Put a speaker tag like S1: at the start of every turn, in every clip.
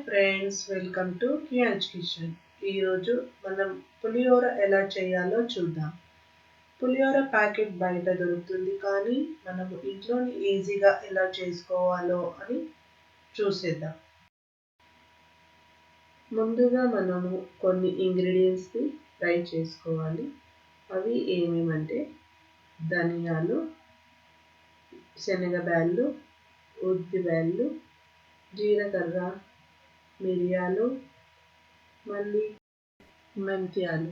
S1: Friends, welcome to Kiyan's kitchen. ఈరోజు మనం పులిహోర ఎలా చేయాలో చూద్దాం. పులిహోర ప్యాకెట్ బయట దొరుకుతుంది, కానీ మనము ఇంట్లోని ఈజీగా ఎలా చేసుకోవాలో అని చూసేద్దాం. ముందుగా మనము కొన్ని ఇంగ్రీడియంట్స్ని ఫ్రై చేసుకోవాలి. అవి ఏమేమంటే ధనియాలు, శనగబ్యాళ్ళు, ఉద్దిబ్యాళ్ళు, జీలకర్ర, మిరియాలు, మళ్ళీ మెంతియాలు,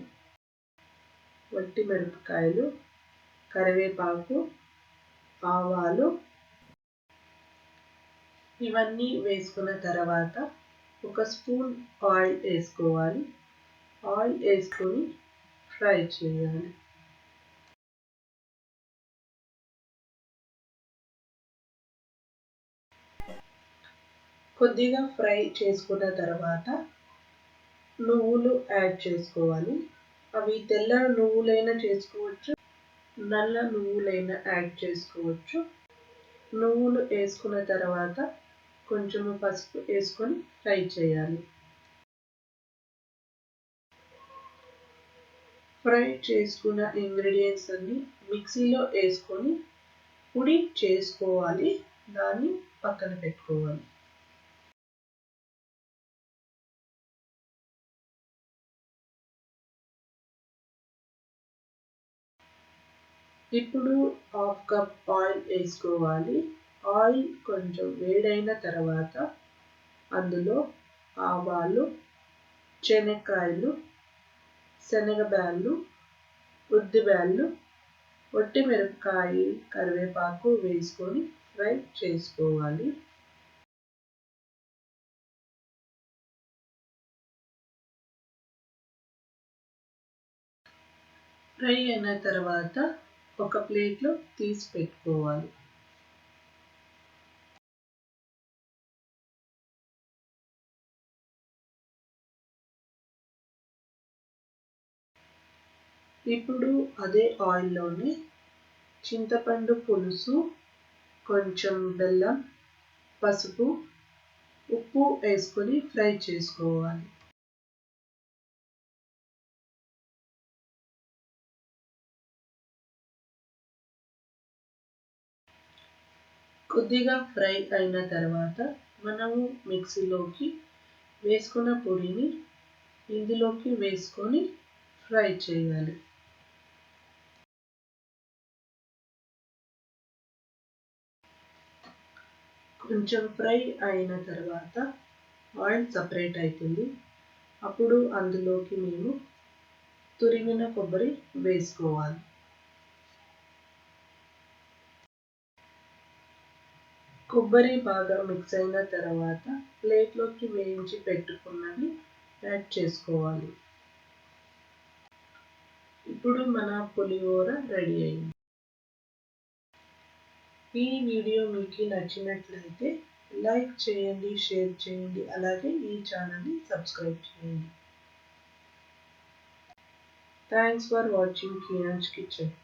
S1: వట్టి మిరపకాయలు, కరివేపాకు, ఆవాలు. ఇవన్నీ వేసుకున్న తర్వాత ఒక స్పూన్ ఆయిల్ వేసుకోవాలి. ఆయిల్ వేసుకొని ఫ్రై చేయాలి. కొద్దిగా ఫ్రై చేసుకున్న తర్వాత నువ్వులు యాడ్ చేసుకోవాలి. అవి తెల్ల నువ్వులైనా చేసుకోవచ్చు, నల్ల నువ్వులైనా యాడ్ చేసుకోవచ్చు. నువ్వులు వేసుకున్న తర్వాత కొంచెము పసుపు వేసుకొని ఫ్రై చేయాలి. ఫ్రై చేసుకున్న ఇంగ్రీడియంట్స్ అన్ని మిక్సీలో వేసుకొని పొడి చేసుకోవాలి. దాన్ని పక్కన పెట్టుకోవాలి. ఇప్పుడు 1/2 కప్ ఆయిల్ వేసుకోవాలి. ఆయిల్ కొంచెం వేడైన తర్వాత అందులో ఆవాలు, శనక్కాయలు, శనగబ్యాళ్ళు, ఉద్దిబ్యాళ్ళు, వట్టి మిరపకాయ, కరివేపాకు వేసుకొని ఫ్రై చేసుకోవాలి. ఫ్రై అయిన తర్వాత ఒక ప్లేట్లో తీసి పెట్టుకోవాలి. ఇప్పుడు అదే ఆయిల్లోనే చింతపండు పులుసు, కొంచెం బెల్లం, పసుపు, ఉప్పు వేసుకొని ఫ్రై చేసుకోవాలి. కొద్దిగా ఫ్రై అయిన తర్వాత మనము మిక్సీలోకి వేసుకున్న పొడిని ఇందులోకి వేసుకొని ఫ్రై చేయాలి. కొంచెం ఫ్రై అయిన తర్వాత ఆయిల్ సపరేట్ అవుతుంది. అప్పుడు అందులోకి మేము తురిమిన కొబ్బరి వేసుకోవాలి. కొబ్బరి బాగా మిక్స్ అయిన తర్వాత ప్లేట్లోకి వేయించి పెట్టుకున్నది యాడ్ చేసుకోవాలి. ఇప్పుడు మన పులిహోర రెడీ అయింది. ఈ వీడియో మీకు నచ్చినట్లయితే లైక్ చేయండి, షేర్ చేయండి, అలాగే ఈ ఛానల్ని సబ్స్క్రైబ్ చేయండి. Thanks for watching Kiyan's kitchen.